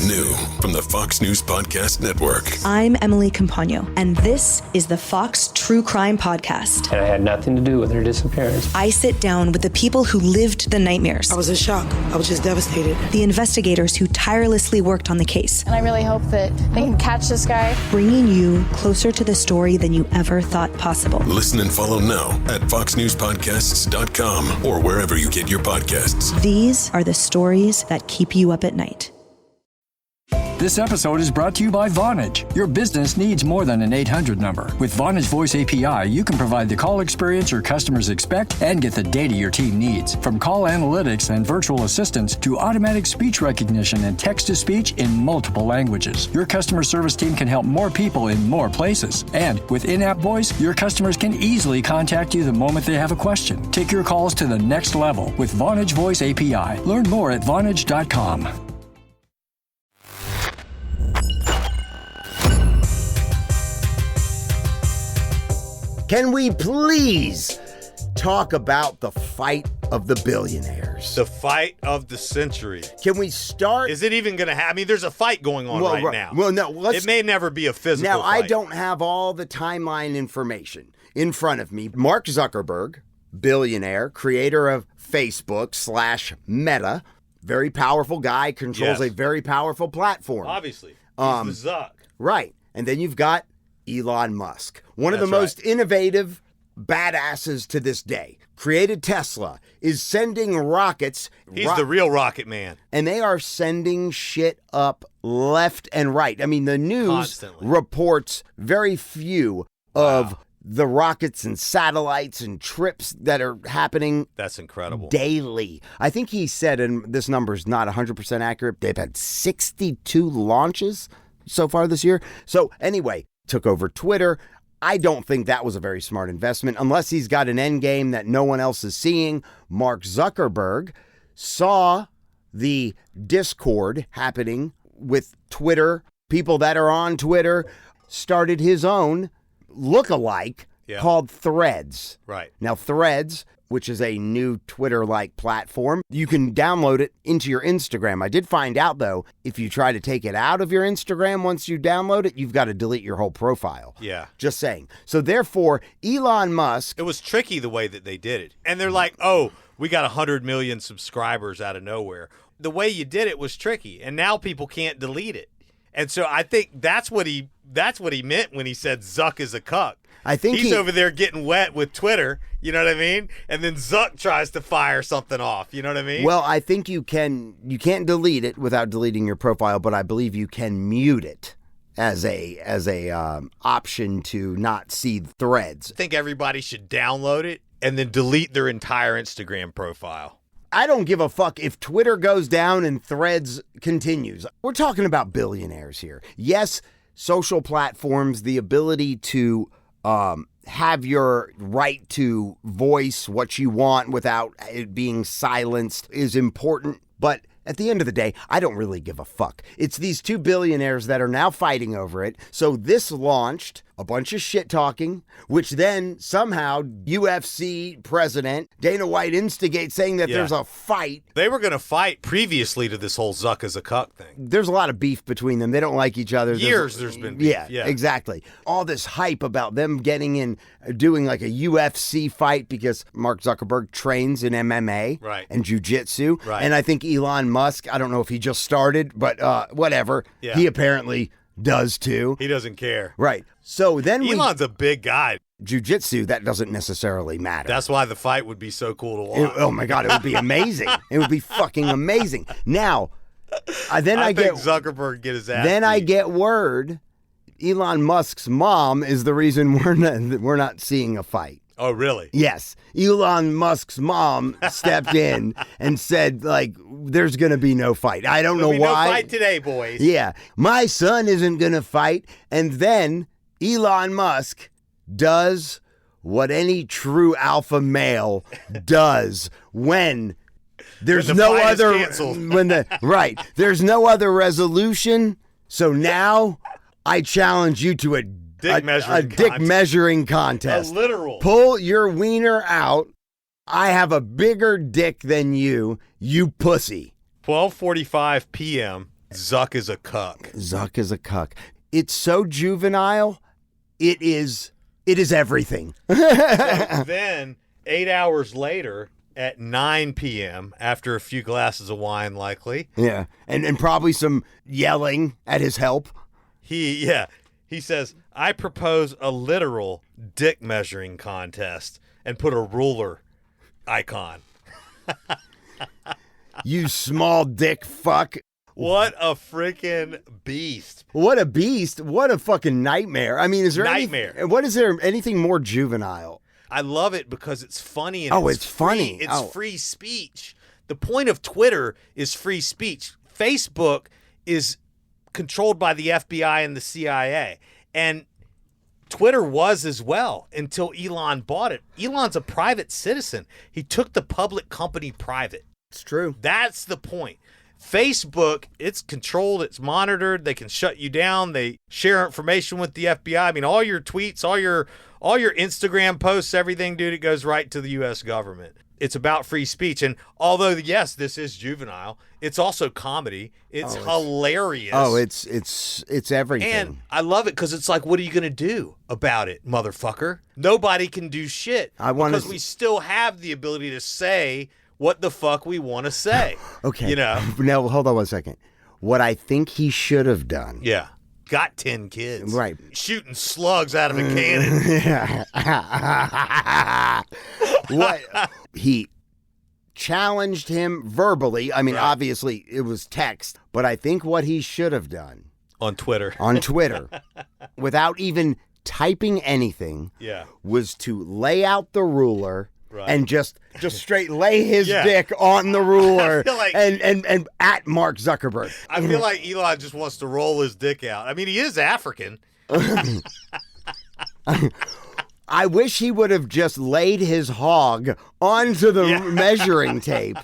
New from the Fox News Podcast Network. I'm Emily Campagno, and this is the Fox True Crime Podcast. And I had nothing to do with her disappearance. I sit down with the people who lived the nightmares. I was in shock. I was just devastated. The investigators who tirelessly worked on the case. And I really hope that they can catch this guy. Bringing you closer to the story than you ever thought possible. Listen and follow now at foxnewspodcasts.com or wherever you get your podcasts. These are the stories that keep you up at night. This episode is brought to you by Vonage. Your business needs more than an 800 number. With Vonage Voice API, you can provide the call experience your customers expect and get the data your team needs. From call analytics and virtual assistants to automatic speech recognition and text-to-speech in multiple languages, your customer service team can help more people in more places. And with in-app voice, your customers can easily contact you the moment they have a question. Take your calls to the next level with Vonage Voice API. Learn more at Vonage.com. Can we please talk about the fight of the billionaires? The fight of the century. Can we start? Is it even going to happen? I mean, there's a fight going on right now. Well, no. It may never be a physical Now, fight. I don't have all the timeline information in front of me. Mark Zuckerberg, billionaire, creator of Facebook/Meta, very powerful guy, controls a very powerful platform. Obviously. He's the Zuck. Right. And then you've got Elon Musk, one of the most innovative badasses to this day. Created Tesla, is sending rockets. He's the real rocket man. And they are sending shit up left and right. I mean, the news Constantly. reports very few of the rockets and satellites and trips that are happening. That's incredible. Daily. I think he said, and this number is not 100% accurate, they've had 62 launches so far this year. So anyway, took over Twitter. I don't think that was a very smart investment unless he's got an end game that no one else is seeing. Mark Zuckerberg saw the discord happening with Twitter. People that are on Twitter, started his own lookalike called Threads. Right. Now, Threads, which is a new Twitter-like platform, you can download it into your Instagram. I did find out, though, if you try to take it out of your Instagram once you download it, you've got to delete your whole profile. Yeah. Just saying. So therefore, Elon Musk... It was tricky the way that they did it. And they're like, oh, we got 100 million subscribers out of nowhere. The way you did it was tricky, and now people can't delete it. And so I think that's what he meant when he said Zuck is a cuck. I think he's over there getting wet with Twitter, you know what I mean? And then Zuck tries to fire something off, you know what I mean? Well, I think you can't delete it without deleting your profile, but I believe you can mute it as a option to not see Threads. I think everybody should download it and then delete their entire Instagram profile. I don't give a fuck if Twitter goes down and Threads continues. We're talking about billionaires here. Yes, social platforms, the ability to have your right to voice what you want without it being silenced is important. But at the end of the day, I don't really give a fuck. It's these two billionaires that are now fighting over it. So this launched a bunch of shit talking, which then somehow UFC president Dana White instigates saying that there's a fight. They were going to fight previously to this whole Zuck as a cuck thing. There's a lot of beef between them. They don't like each other. There's been beef. Yeah, exactly. All this hype about them getting in, doing like a UFC fight because Mark Zuckerberg trains in MMA and jiu-jitsu. Right. And I think Elon Musk, I don't know if he just started, but whatever. Yeah. He apparently does too. He doesn't care. Right. So then Elon's a big guy. Jiu-jitsu, that doesn't necessarily matter. That's why the fight would be so cool to watch. Oh my God, it would be amazing. It would be fucking amazing. Now, I think Zuckerberg get his ass Then beat. I get word Elon Musk's mom is the reason we're not seeing a fight. Oh, really? Yes. Elon Musk's mom stepped in and said, like, there's going to be no fight. I don't know why. No fight today, boys. Yeah. My son isn't going to fight. And then Elon Musk does what any true alpha male does when there's no other there's no other resolution. So now I challenge you to a dick measuring contest. A literal. Pull your wiener out. I have a bigger dick than you pussy. 12:45 p.m. Zuck is a cuck. Zuck is a cuck. It's so juvenile. It is everything. So then, 8 hours later, at 9 p.m., after a few glasses of wine, likely. Yeah, and probably some yelling at his help. He says, I propose a literal dick measuring contest and put a ruler icon. You small dick fuck. What a freaking beast. What a beast. What a fucking nightmare. I mean, is there anything more juvenile? I love it because it's funny. And it's funny. It's free speech. The point of Twitter is free speech. Facebook is controlled by the FBI and the CIA. And Twitter was as well until Elon bought it. Elon's a private citizen. He took the public company private. It's true. That's the point. Facebook, it's controlled, it's monitored, they can shut you down, they share information with the FBI. I mean, all your tweets, all your Instagram posts, everything, dude, it goes right to the US government. It's about free speech. And although, yes, this is juvenile, it's also comedy. It's hilarious. It's everything. And I love it because it's like, what are you going to do about it, motherfucker? Nobody can do shit. Because we still have the ability to say what the fuck we want to say. Okay. You know? Now, hold on one second. What I think he should have done. Yeah. Got 10 kids. Right. Shooting slugs out of a cannon. What? He challenged him verbally. I mean, obviously, it was text. But I think what he should have done. On Twitter. Without even typing anything. Yeah. Was to lay out the ruler. Right. And just straight lay his dick on the ruler and at Mark Zuckerberg. I feel like Elon just wants to roll his dick out. I mean, he is African. I wish he would have just laid his hog onto the measuring tape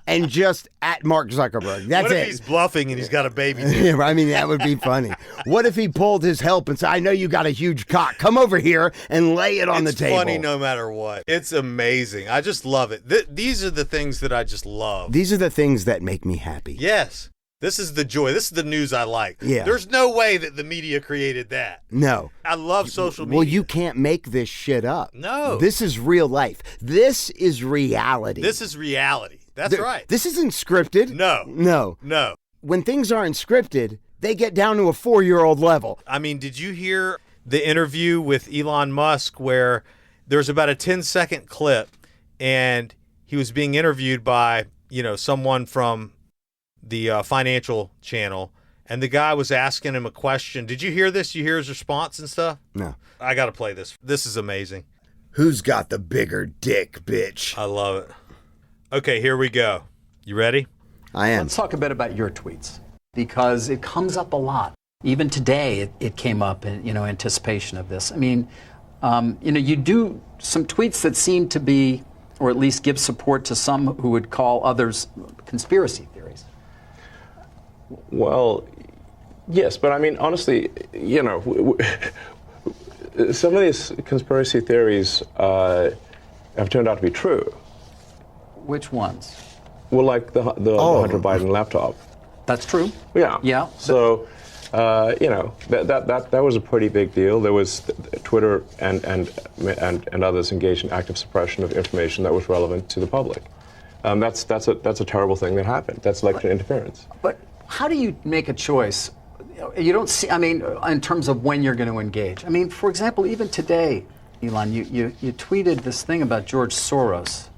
and just at Mark Zuckerberg. That's it. What if he's bluffing and he's got a baby dick? I mean, that would be funny. What if he pulled his help and said, I know you got a huge cock. Come over here and lay it on the table. It's funny no matter what. It's amazing. I just love it. These are the things that I just love. These are the things that make me happy. Yes. This is the joy. This is the news I like. Yeah. There's no way that the media created that. No. I love social media. Well, you can't make this shit up. No. This is real life. This is reality. This is reality. That's right. This isn't scripted. No. When things aren't scripted, they get down to a 4-year-old level. I mean, did you hear the interview with Elon Musk where there's about a 10-second clip and he was being interviewed by, someone from the financial channel, and the guy was asking him a question. Did you hear this? You hear his response and stuff? No. I got to play this. This is amazing. Who's got the bigger dick, bitch? I love it. Okay, here we go. You ready? I am. Let's talk a bit about your tweets, because it comes up a lot. Even today, it came up in anticipation of this. I mean, you do some tweets that seem to be, or at least give support to some who would call others conspiracy theories. Well, yes, but I mean, honestly, some of these conspiracy theories have turned out to be true. Which ones? Well, like the Hunter Biden laptop. That's true. Yeah. Yeah. So, that was a pretty big deal. There was Twitter and others engaged in active suppression of information that was relevant to the public. That's a terrible thing that happened. That's election interference. But how do you make a choice? You don't see, I mean, in terms of when you're going to engage. I mean, for example, even today, Elon, you tweeted this thing about George Soros.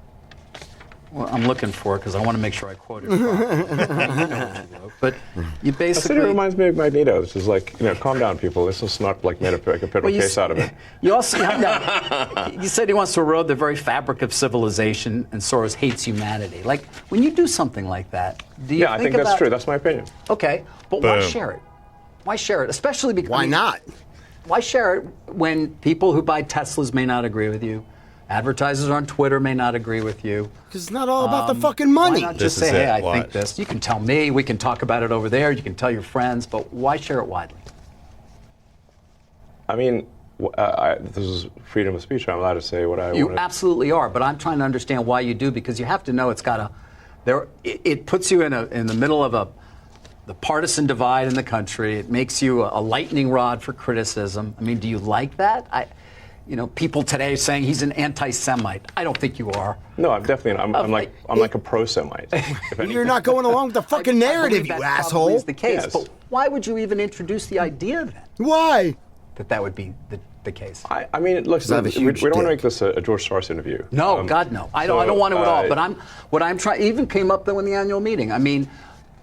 Well, I'm looking for it because I want to make sure I quote it properly. But you basically... It reminds me of Magneto. It's just like, calm down, people. This is not like made a federal case out of it. You also... you said he wants to erode the very fabric of civilization, and Soros hates humanity. Like, when you do something like that, do you I think that's true. That's my opinion. Okay, but why share it? Why share it? Especially because... Why not? Why share it when people who buy Teslas may not agree with you? Advertisers on Twitter may not agree with you. Because it's not all about the fucking money. Why not just say, hey, I think this. You can tell me. We can talk about it over there. You can tell your friends. But why share it widely? I mean, this is freedom of speech. I'm allowed to say what I want. You absolutely are. But I'm trying to understand why you do, because you have to know it's got a... It puts you in the middle of the partisan divide in the country. It makes you a lightning rod for criticism. I mean, do you like that? People today saying he's an anti-Semite. I don't think you are. No, I'm definitely. I'm like a pro-Semite. You're not going along with the fucking narrative, you asshole. Is the case, Yes. but why would you even introduce the idea then? Why? That would be the case. I mean, look, we don't want to make this a George Soros interview. No, God, no. I don't want to at all. But what I'm trying, even came up though in the annual meeting. I mean,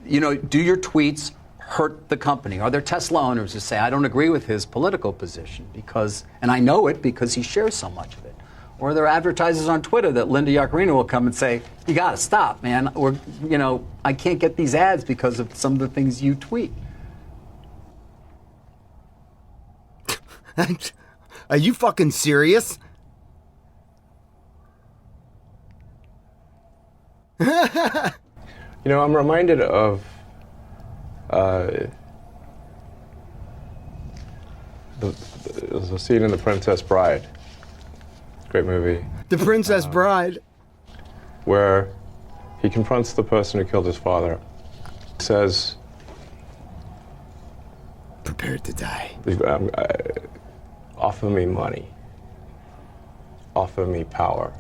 do your tweets hurt the company? Are there Tesla owners who say, I don't agree with his political position and I know it because he shares so much of it? Or are there advertisers on Twitter that Linda Yaccarino will come and say, you got to stop, man. Or, I can't get these ads because of some of the things you tweet. Are you fucking serious? I'm reminded of the scene in The Princess Bride. Great movie. The Princess Bride. Where he confronts the person who killed his father. He says, prepared to die. Offer me money. Offer me power.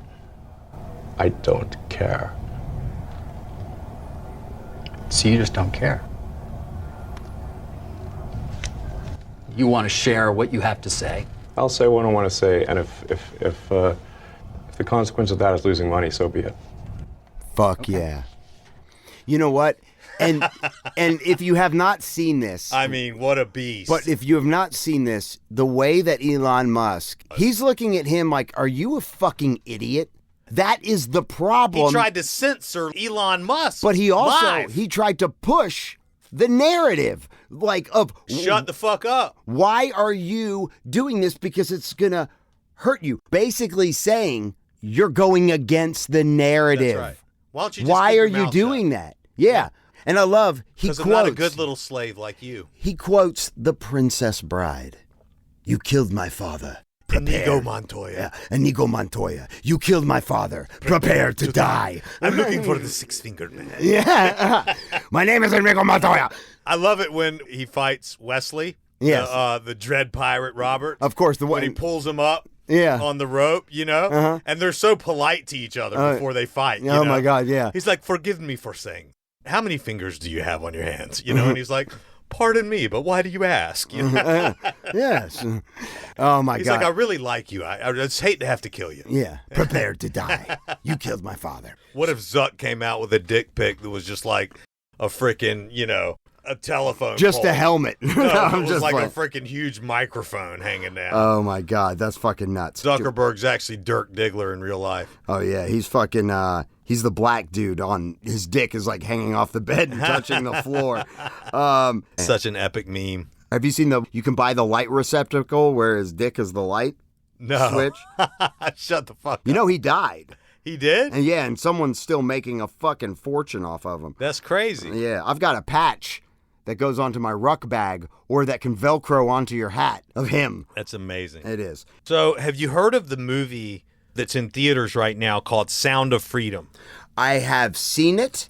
I don't care. So you just don't care. You want to share what you have to say. I'll say what I want to say, and if the consequence of that is losing money, so be it. Fuck yeah. You know what? And if you have not seen this, I mean, what a beast. But if you have not seen this, the way that Elon Musk, he's looking at him like, are you a fucking idiot? That is the problem. He tried to censor Elon Musk. But he also, live. he tried to push the narrative, shut the fuck up. Why are you doing this? Because it's going to hurt you. Basically saying you're going against the narrative. That's right. Why don't you just Why keep are your you mouth doing shut? that? Yeah. And I love, he quotes. Because I'm not a good little slave like you. He quotes The Princess Bride. You killed my father. Inigo Montoya. Yeah, Inigo Montoya. You killed my father. Prepare to die. I'm looking for the six-fingered man. Yeah. My name is Inigo Montoya. I love it when he fights Wesley. Yes. The Dread Pirate Robert. Of course. When he pulls him up. Yeah. On the rope, Uh-huh. And they're so polite to each other before they fight. Oh, my God, yeah. He's like, forgive me for saying, how many fingers do you have on your hands? Mm-hmm. And he's like, pardon me, but why do you ask? Yes. Oh, my God. He's like, I really like you. I just hate to have to kill you. Yeah. Prepared to die. You killed my father. What if Zuck came out with a dick pic that was just like a freaking, a telephone Just pole? a helmet. No, it was just like a freaking huge microphone hanging down. Oh, my God. That's fucking nuts. Zuckerberg's actually Dirk Diggler in real life. Oh, yeah. He's fucking, he's the black dude on, his dick is like hanging off the bed and touching the floor. Such an epic meme. Have you seen you can buy the light receptacle where his dick is the light switch? Shut the fuck up. He died. He did? And someone's still making a fucking fortune off of him. That's crazy. Yeah, I've got a patch that goes onto my ruck bag or that can Velcro onto your hat of him. That's amazing. It is. So have you heard of the movie that's in theaters right now called Sound of Freedom? I have seen it,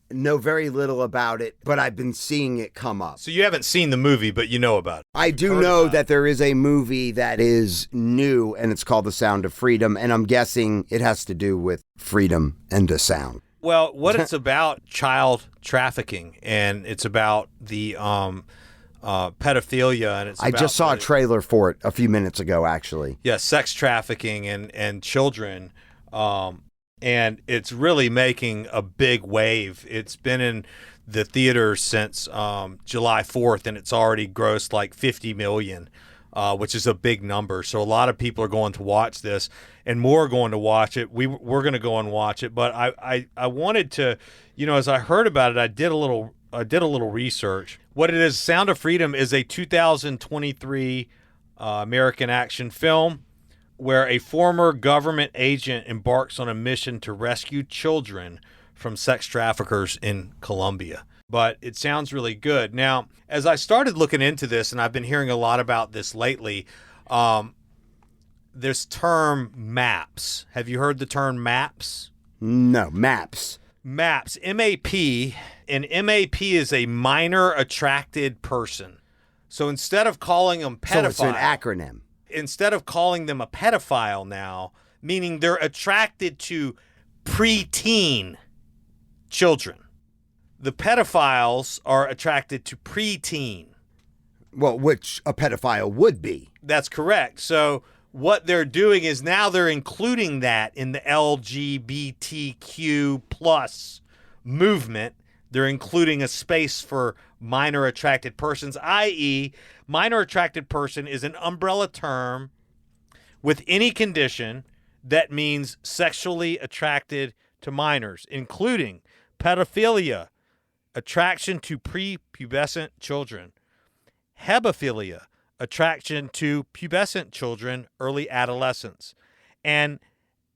know very little about it, but I've been seeing it come up. So you haven't seen the movie, but you know about it. I do know that there is a movie that is new, and it's called The Sound of Freedom, and I'm guessing it has to do with freedom and a sound. Well, what it's about, child trafficking, and it's about the pedophilia, and it's I just saw a trailer for it a few minutes ago, actually. Yeah, sex trafficking and children, and it's really making a big wave. It's been in the theaters since July 4th, and it's already grossed like $50 million, which is a big number. So a lot of people are going to watch this, and more are going to watch it. We're going to go and watch it, but I wanted to, as I heard about it, I did a little research. What it is, Sound of Freedom is a 2023 American action film where a former government agent embarks on a mission to rescue children from sex traffickers in Colombia. But it sounds really good. Now, as I started looking into this, and I've been hearing a lot about this lately, this term MAPS. Have you heard the term MAPS? No, MAPS. MAPS, M-A-P, and M-A-P is a minor attracted person. So instead of calling them pedophile. So it's an acronym. Instead of calling them a pedophile now, meaning they're attracted to preteen children. The pedophiles are attracted to preteen. Well, which a pedophile would be. That's correct. So what they're doing is now they're including that in the LGBTQ plus movement. They're including a space for minor attracted persons, i.e., minor attracted person is an umbrella term with any condition that means sexually attracted to minors, including pedophilia, attraction to prepubescent children, hebephilia, attraction to pubescent children, early adolescence, and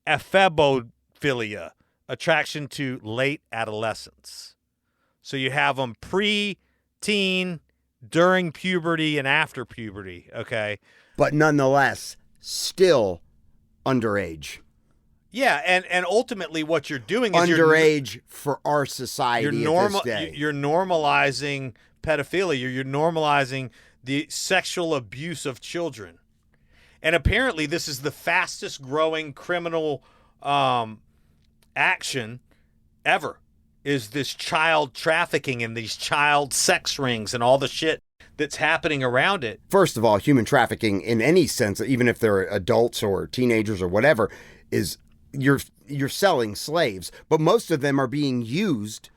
ephebophilia, attraction to late adolescence. So you have them pre-teen, during puberty, and after puberty, okay? But nonetheless, still underage. Yeah, and ultimately what you're doing is underage for our society at this day. You're normalizing pedophilia. You're normalizing the sexual abuse of children. And apparently this is the fastest growing criminal action ever, is this child trafficking and these child sex rings and all the shit that's happening around it. First of all, human trafficking in any sense, even if they're adults or teenagers or whatever, is you're selling slaves, but most of them are being used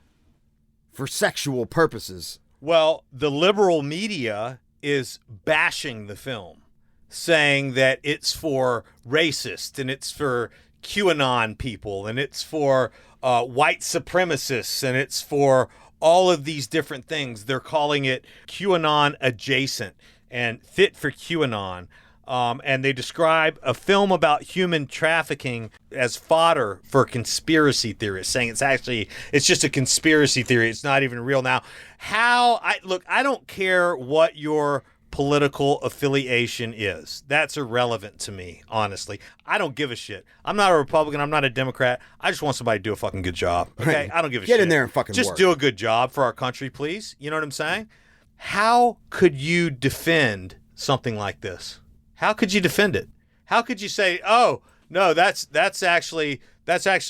for sexual purposes. Well, the liberal media is bashing the film, saying that it's for racist and it's for QAnon people and it's for white supremacists and it's for all of these different things. They're calling it QAnon adjacent and fit for QAnon. And they describe a film about human trafficking as fodder for conspiracy theorists, saying it's just a conspiracy theory. It's not even real. Now, I don't care what your political affiliation is. That's irrelevant to me, honestly. I don't give a shit. I'm not a Republican. I'm not a Democrat. I just want somebody to do a fucking good job. Okay? I don't give a shit. Get in there and fucking just work. do a good job for our country, please. You know what I'm saying? How could you defend something like this? How could you defend it? How could you say, "Oh, no, that's actually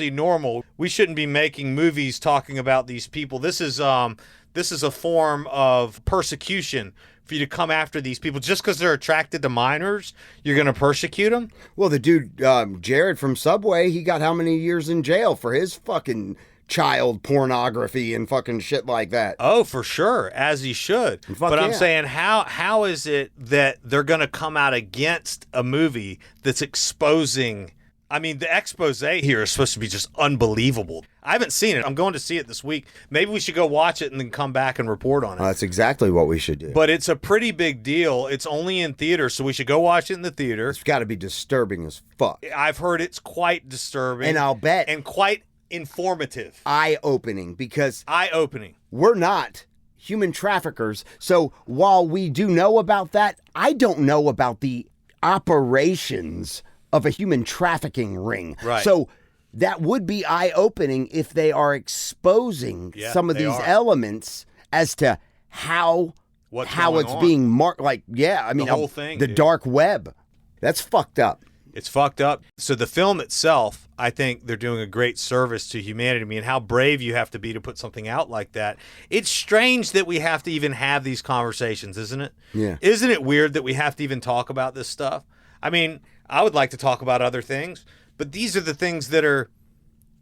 normal. We shouldn't be making movies talking about these people. This is a form of persecution for you to come after these people just because they're attracted to minors. You're going to persecute them?" Well, the dude Jared from Subway, he got how many years in jail for his fucking child pornography and fucking shit like that. Oh, for sure, as he should. But I'm saying, how is it that they're going to come out against a movie that's exposing? I mean, the expose here is supposed to be just unbelievable. I haven't seen it. I'm going to see it this week. Maybe we should go watch it and then come back and report on it. That's exactly what we should do. But it's a pretty big deal. It's only in theaters, so we should go watch it in the theater. It's got to be disturbing as fuck. I've heard it's quite disturbing. And I'll bet. And quite informative. Eye-opening, because eye-opening. We're not human traffickers. So while we do know about that, I don't know about the operations of a human trafficking ring. Right. So that would be eye-opening if they are exposing some of these elements as to how it's being marked. Like, the whole thing, the dude. Dark web. That's fucked up. It's fucked up. So the film itself, I think they're doing a great service to humanity. I mean, how brave you have to be to put something out like that. It's strange that we have to even have these conversations, isn't it? Yeah. Isn't it weird that we have to even talk about this stuff? I mean, I would like to talk about other things, but these are the things that are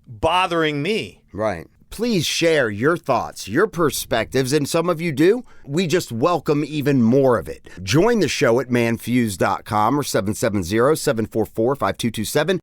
bothering me. Right. Please share your thoughts, your perspectives, and some of you do. We just welcome even more of it. Join the show at ManFUzed.com or 770-744-5227.